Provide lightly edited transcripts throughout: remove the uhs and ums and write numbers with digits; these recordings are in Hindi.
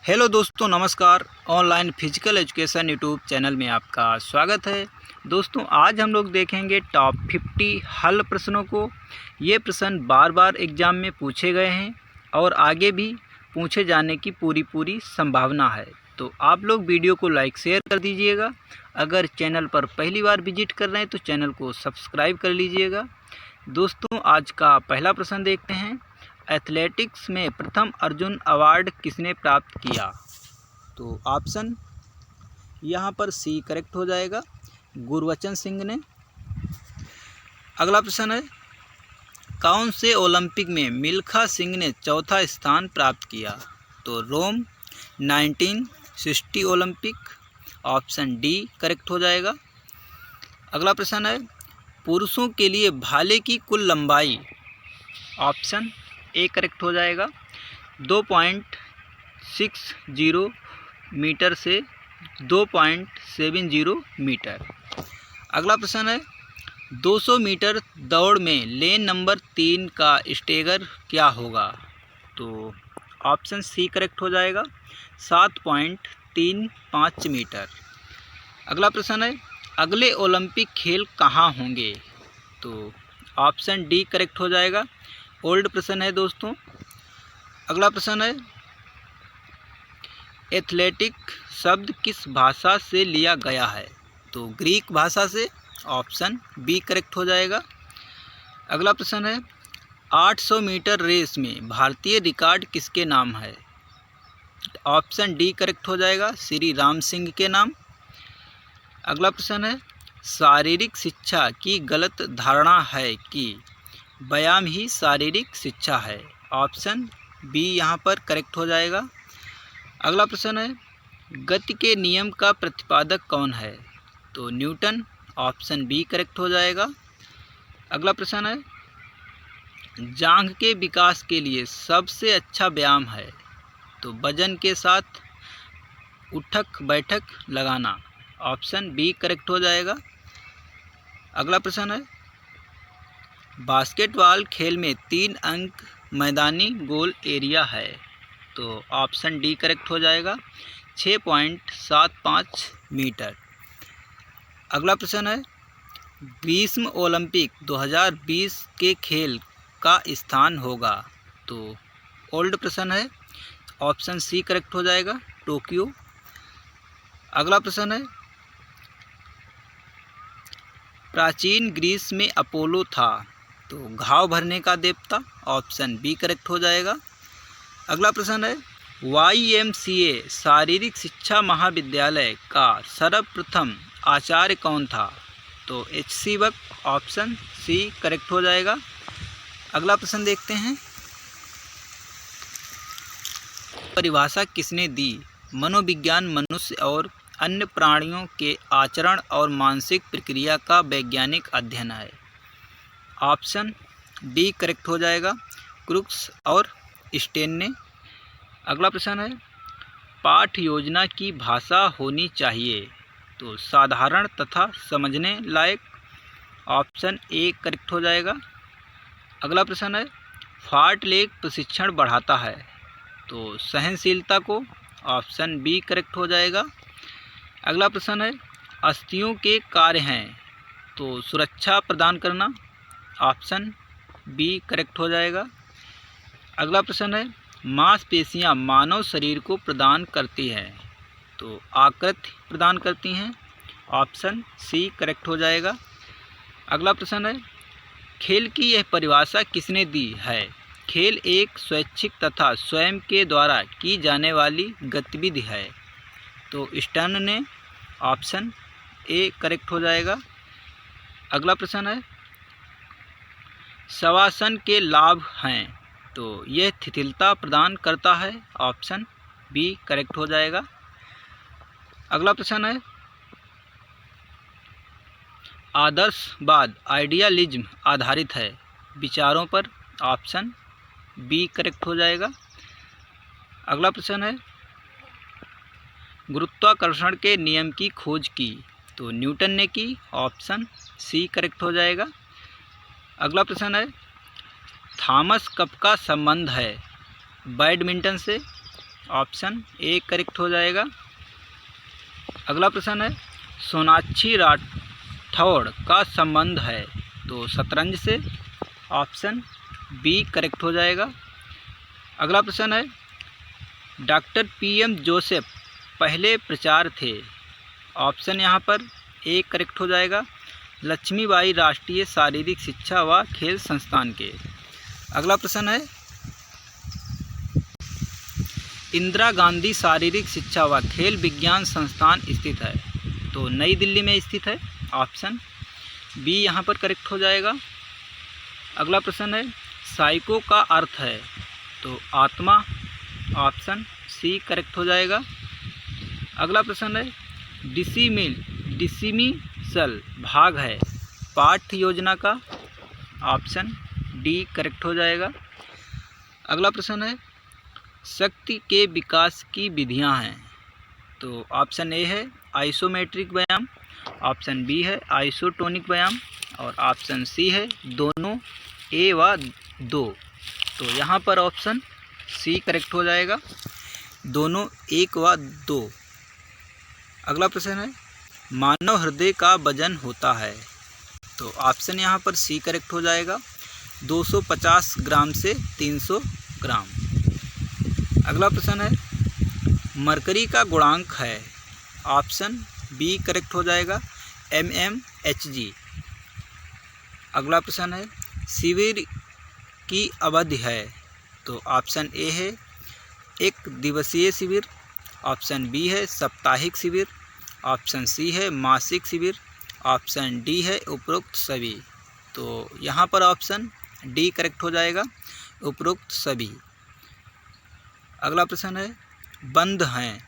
हेलो दोस्तों, नमस्कार। Online physical education YouTube channel में आपका स्वागत है। दोस्तों, आज हम लोग देखेंगे टॉप 50 हल प्रश्नों को। ये प्रश्न बार बार एग्ज़ाम में पूछे गए हैं और आगे भी पूछे जाने की पूरी संभावना है। तो आप लोग वीडियो को लाइक शेयर कर दीजिएगा। अगर चैनल पर पहली बार विजिट कर रहे हैं तो चैनल को सब्सक्राइब कर लीजिएगा। दोस्तों, आज का पहला प्रश्न देखते हैं। एथलेटिक्स में प्रथम अर्जुन अवार्ड किसने प्राप्त किया? तो ऑप्शन यहाँ पर सी करेक्ट हो जाएगा, गुरबचन सिंह ने। अगला प्रश्न है, कौन से ओलंपिक में मिल्खा सिंह ने चौथा स्थान प्राप्त किया? तो रोम 1960 ओलंपिक, ऑप्शन डी करेक्ट हो जाएगा। अगला प्रश्न है, पुरुषों के लिए भाले की कुल लंबाई, ऑप्शन ए करेक्ट हो जाएगा, 2.60 मीटर से 2.70 मीटर। अगला प्रश्न है, 200 मीटर दौड़ में लेन नंबर 3 का स्टेगर क्या होगा? तो ऑप्शन सी करेक्ट हो जाएगा, 7.35 मीटर। अगला प्रश्न है, अगले ओलंपिक खेल कहाँ होंगे? तो ऑप्शन डी करेक्ट हो जाएगा, ओल्ड प्रश्न है दोस्तों। अगला प्रश्न है, एथलेटिक शब्द किस भाषा से लिया गया है? तो ग्रीक भाषा से, ऑप्शन बी करेक्ट हो जाएगा। अगला प्रश्न है, 800 मीटर रेस में भारतीय रिकॉर्ड किसके नाम है? ऑप्शन डी करेक्ट हो जाएगा, श्री राम सिंह के नाम। अगला प्रश्न है, शारीरिक शिक्षा की गलत धारणा है कि व्यायाम ही शारीरिक शिक्षा है। ऑप्शन बी यहाँ पर करेक्ट हो जाएगा। अगला प्रश्न है, गति के नियम का प्रतिपादक कौन है? तो न्यूटन, ऑप्शन बी करेक्ट हो जाएगा। अगला प्रश्न है, जांघ के विकास के लिए सबसे अच्छा व्यायाम है? तो वजन के साथ उठक बैठक लगाना, ऑप्शन बी करेक्ट हो जाएगा। अगला प्रश्न है, बास्केटबॉल खेल में 3 अंक मैदानी गोल एरिया है? तो ऑप्शन डी करेक्ट हो जाएगा, 6.75 मीटर। अगला प्रश्न है, ग्रीष्म ओलंपिक 2020 के खेल का स्थान होगा? तो ओल्ड प्रश्न है, ऑप्शन सी करेक्ट हो जाएगा, टोक्यो। अगला प्रश्न है, प्राचीन ग्रीस में अपोलो था? तो घाव भरने का देवता, ऑप्शन बी करेक्ट हो जाएगा। अगला प्रश्न है, YMCA शारीरिक शिक्षा महाविद्यालय का सर्वप्रथम आचार्य कौन था? तो HC बक, ऑप्शन सी करेक्ट हो जाएगा। अगला प्रश्न देखते हैं, परिभाषा किसने दी? मनोविज्ञान मनुष्य और अन्य प्राणियों के आचरण और मानसिक प्रक्रिया का वैज्ञानिक अध्ययन है। ऑप्शन डी करेक्ट हो जाएगा, क्रुक्स और स्टेन ने। अगला प्रश्न है, पाठ योजना की भाषा होनी चाहिए? तो साधारण तथा समझने लायक, ऑप्शन ए करेक्ट हो जाएगा। अगला प्रश्न है, फार्टलेग प्रशिक्षण बढ़ाता है? तो सहनशीलता को, ऑप्शन बी करेक्ट हो जाएगा। अगला प्रश्न है, अस्थियों के कार्य हैं? तो सुरक्षा प्रदान करना, ऑप्शन बी करेक्ट हो जाएगा। अगला प्रश्न है, मांसपेशियां मानव शरीर को प्रदान करती हैं? तो आकृति प्रदान करती हैं, ऑप्शन सी करेक्ट हो जाएगा। अगला प्रश्न है, खेल की यह परिभाषा किसने दी है? खेल एक स्वैच्छिक तथा स्वयं के द्वारा की जाने वाली गतिविधि है? तो स्टर्न ने, ऑप्शन ए करेक्ट हो जाएगा। अगला प्रश्न है, शवासन के लाभ हैं? तो यह शिथिलता प्रदान करता है, ऑप्शन बी करेक्ट हो जाएगा। अगला प्रश्न है, आदर्शवाद आइडियलिज्म आधारित है विचारों पर? ऑप्शन बी करेक्ट हो जाएगा। अगला प्रश्न है, गुरुत्वाकर्षण के नियम की खोज की? तो न्यूटन ने की, ऑप्शन सी करेक्ट हो जाएगा। अगला प्रश्न है, थॉमस कप का संबंध है बैडमिंटन से? ऑप्शन ए करेक्ट हो जाएगा। अगला प्रश्न है, सोनाक्षी राठौड़ का संबंध है तो शतरंज से, ऑप्शन बी करेक्ट हो जाएगा। अगला प्रश्न है, डॉक्टर PM जोसेफ पहले प्रचार थे, ऑप्शन यहाँ पर ए करेक्ट हो जाएगा। लक्ष्मीबाई राष्ट्रीय शारीरिक शिक्षा व खेल संस्थान के। अगला प्रश्न है, इंदिरा गांधी शारीरिक शिक्षा व खेल विज्ञान संस्थान स्थित है तो नई दिल्ली में स्थित है, ऑप्शन बी यहाँ पर करेक्ट हो जाएगा। अगला प्रश्न है, साइको का अर्थ है तो आत्मा, ऑप्शन सी करेक्ट हो जाएगा। अगला प्रश्न है, डिसिमिसल भाग है पाठ्य योजना का, ऑप्शन डी करेक्ट हो जाएगा। अगला प्रश्न है, शक्ति के विकास की विधियां हैं तो ऑप्शन ए है आइसोमेट्रिक व्यायाम, ऑप्शन बी है आइसोटोनिक व्यायाम और ऑप्शन सी है दोनों ए व दो। तो यहाँ पर ऑप्शन सी करेक्ट हो जाएगा, दोनों एक व दो। अगला प्रश्न है, मानव हृदय का वजन होता है तो ऑप्शन यहाँ पर सी करेक्ट हो जाएगा, 250 ग्राम से 300 ग्राम। अगला प्रश्न है, मरकरी का गुणांक है, ऑप्शन बी करेक्ट हो जाएगा, mmHg। अगला प्रश्न है, शिविर की अवधि है तो ऑप्शन ए है 1 दिवसीय शिविर, ऑप्शन बी है साप्ताहिक शिविर, ऑप्शन सी है मासिक शिविर, ऑप्शन डी है उपरोक्त सभी। तो यहाँ पर ऑप्शन डी करेक्ट हो जाएगा, उपरोक्त सभी। अगला प्रश्न है, बंध हैं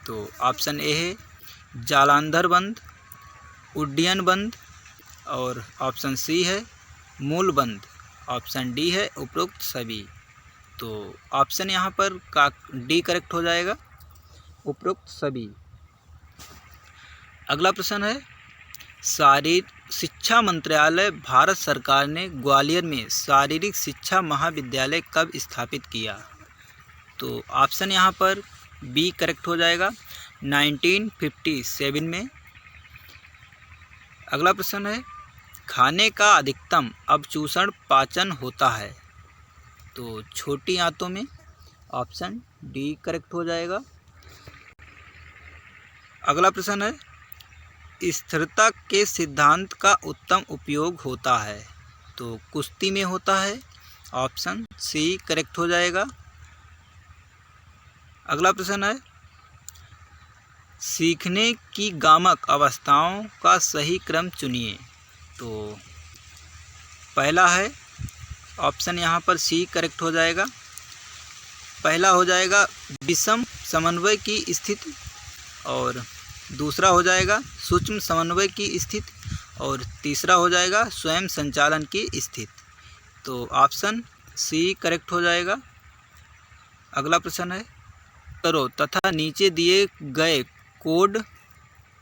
तो ऑप्शन ए है जालंधर बंध, उड्डयन बंध और ऑप्शन सी है मूल बंध, ऑप्शन डी है उपरोक्त सभी। तो ऑप्शन यहाँ पर का डी करेक्ट हो जाएगा, उपरोक्त सभी। अगला प्रश्न है, शारीरिक शिक्षा मंत्रालय भारत सरकार ने ग्वालियर में शारीरिक शिक्षा महाविद्यालय कब स्थापित किया तो ऑप्शन यहाँ पर बी करेक्ट हो जाएगा, 1957 में। अगला प्रश्न है, खाने का अधिकतम अवचूषण पाचन होता है तो छोटी आंतों में, ऑप्शन डी करेक्ट हो जाएगा। अगला प्रश्न है, स्थिरता के सिद्धांत का उत्तम उपयोग होता है तो कुश्ती में होता है, ऑप्शन सी करेक्ट हो जाएगा। अगला प्रश्न है, सीखने की गामक अवस्थाओं का सही क्रम चुनिए तो पहला है, ऑप्शन यहाँ पर सी करेक्ट हो जाएगा। पहला हो जाएगा विषम समन्वय की स्थिति और दूसरा हो जाएगा सूक्ष्म समन्वय की स्थिति और तीसरा हो जाएगा स्वयं संचालन की स्थिति। तो ऑप्शन सी करेक्ट हो जाएगा। अगला प्रश्न है, करो तथा नीचे दिए गए कोड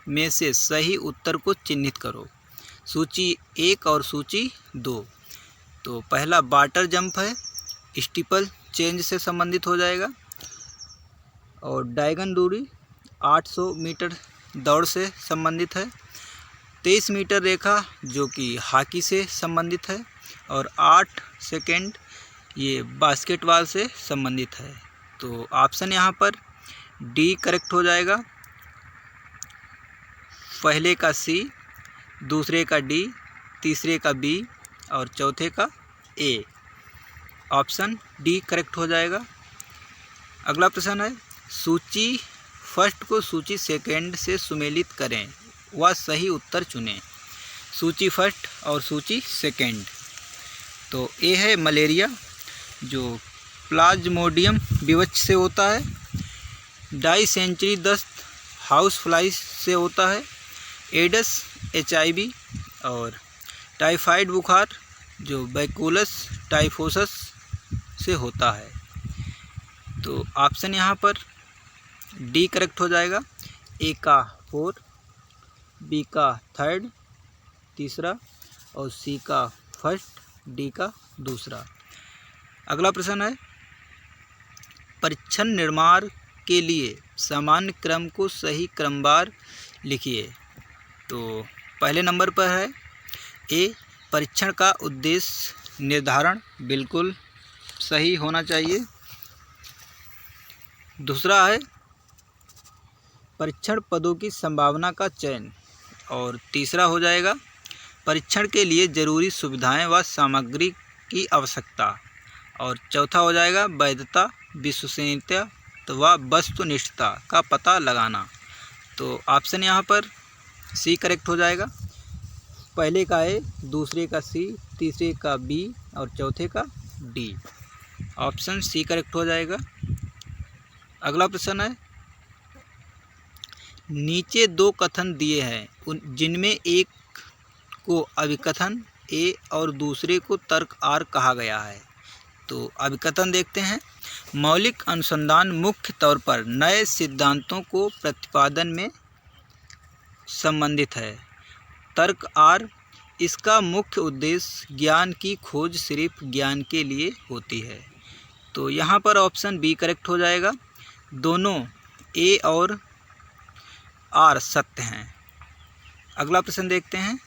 में से सही उत्तर को चिन्हित करो, सूची 1 और सूची 2। तो पहला वाटर जंप है, स्टीपल चेंज से संबंधित हो जाएगा और डायगन दूरी 800 मीटर दौड़ से संबंधित है, 23 मीटर रेखा जो कि हॉकी से संबंधित है और 8 सेकेंड ये बास्केटबॉल से संबंधित है। तो ऑप्शन यहाँ पर डी करेक्ट हो जाएगा, पहले का सी, दूसरे का डी, तीसरे का बी और चौथे का ए, ऑप्शन डी करेक्ट हो जाएगा। अगला प्रश्न है, सूची फर्स्ट को सूची सेकेंड से सुमेलित करें व सही उत्तर चुनें, सूची फर्स्ट और सूची सेकेंड। तो ए है मलेरिया जो प्लाज्मोडियम विवक्ष से होता है, डाइसेंचुरी दस्त हाउस फ्लाई से होता है, एडस HIV और टाइफाइड बुखार जो बैकुलस टाइफोसस से होता है। तो ऑप्शन यहाँ पर डी करेक्ट हो जाएगा, ए का 4, बी का 3rd तीसरा और सी का 1st, डी का 2रा। अगला प्रश्न है, परीक्षण निर्माण के लिए सामान्य क्रम को सही क्रमवार लिखिए। तो पहले नंबर पर है ए, परीक्षण का उद्देश्य निर्धारण, बिल्कुल सही होना चाहिए। दूसरा है परीक्षण पदों की संभावना का चयन, और तीसरा हो जाएगा परीक्षण के लिए जरूरी सुविधाएं व सामग्री की आवश्यकता, और चौथा हो जाएगा वैधता, विश्वसनीयता व वस्तुनिष्ठता का पता लगाना। तो ऑप्शन यहाँ पर सी करेक्ट हो जाएगा। पहले का ए, दूसरे का सी, तीसरे का बी और चौथे का डी। ऑप्शन सी करेक्ट हो जाएगा। अगला प्रश्न है, नीचे दो कथन दिए हैं जिनमें एक को अभिकथन ए और दूसरे को तर्क आर कहा गया है। तो अभिकथन देखते हैं। मौलिक अनुसंधान मुख्य तौर पर नए सिद्धांतों को प्रतिपादन में संबंधित है। तर्क आर, इसका मुख्य उद्देश्य ज्ञान की खोज सिर्फ ज्ञान के लिए होती है। तो यहाँ पर ऑप्शन बी करेक्ट हो जाएगा। दोनों ए और आर सत्य हैं। अगला प्रश्न देखते हैं,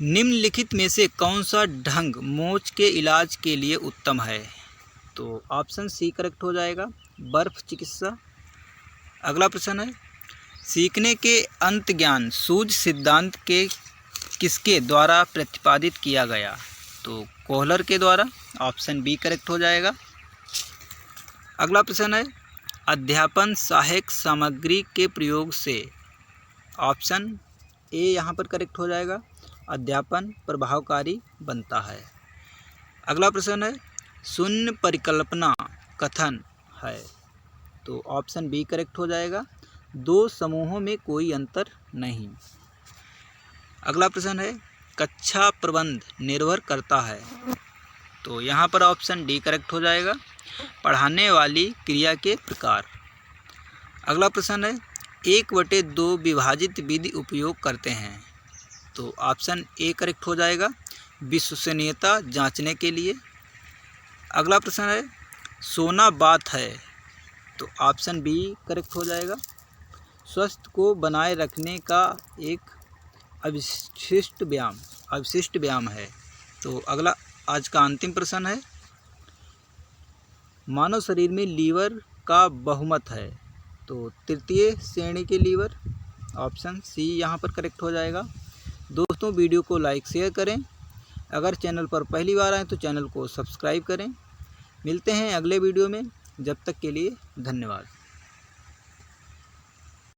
निम्नलिखित में से कौन सा ढंग मोच के इलाज के लिए उत्तम है। तो ऑप्शन सी करेक्ट हो जाएगा, बर्फ चिकित्सा। अगला प्रश्न है, सीखने के अंत ज्ञान सूझ सिद्धांत के किसके द्वारा प्रतिपादित किया गया। तो कोहलर के द्वारा। ऑप्शन बी करेक्ट हो जाएगा। अगला प्रश्न है, अध्यापन सहायक सामग्री के प्रयोग से। ऑप्शन ए यहाँ पर करेक्ट हो जाएगा, अध्यापन प्रभावकारी बनता है। अगला प्रश्न है, शून्य परिकल्पना कथन है। तो ऑप्शन बी करेक्ट हो जाएगा, दो समूहों में कोई अंतर नहीं। अगला प्रश्न है, कक्षा प्रबंध निर्भर करता है। तो यहाँ पर ऑप्शन डी करेक्ट हो जाएगा, पढ़ाने वाली क्रिया के प्रकार। अगला प्रश्न है, 1/2 विभाजित विधि उपयोग करते हैं। तो ऑप्शन ए करेक्ट हो जाएगा, विश्वसनीयता जांचने के लिए। अगला प्रश्न है, सोना बात है। तो ऑप्शन बी करेक्ट हो जाएगा, स्वास्थ्य को बनाए रखने का एक अवशिष्ट व्यायाम है। तो अगला आज का अंतिम प्रश्न है, मानव शरीर में लीवर का बहुमत है। तो तृतीय श्रेणी के लीवर। ऑप्शन सी यहाँ पर करेक्ट हो जाएगा। दोस्तों, वीडियो को लाइक शेयर करें। अगर चैनल पर पहली बार आए तो चैनल को सब्सक्राइब करें। मिलते हैं अगले वीडियो में, जब तक के लिए धन्यवाद।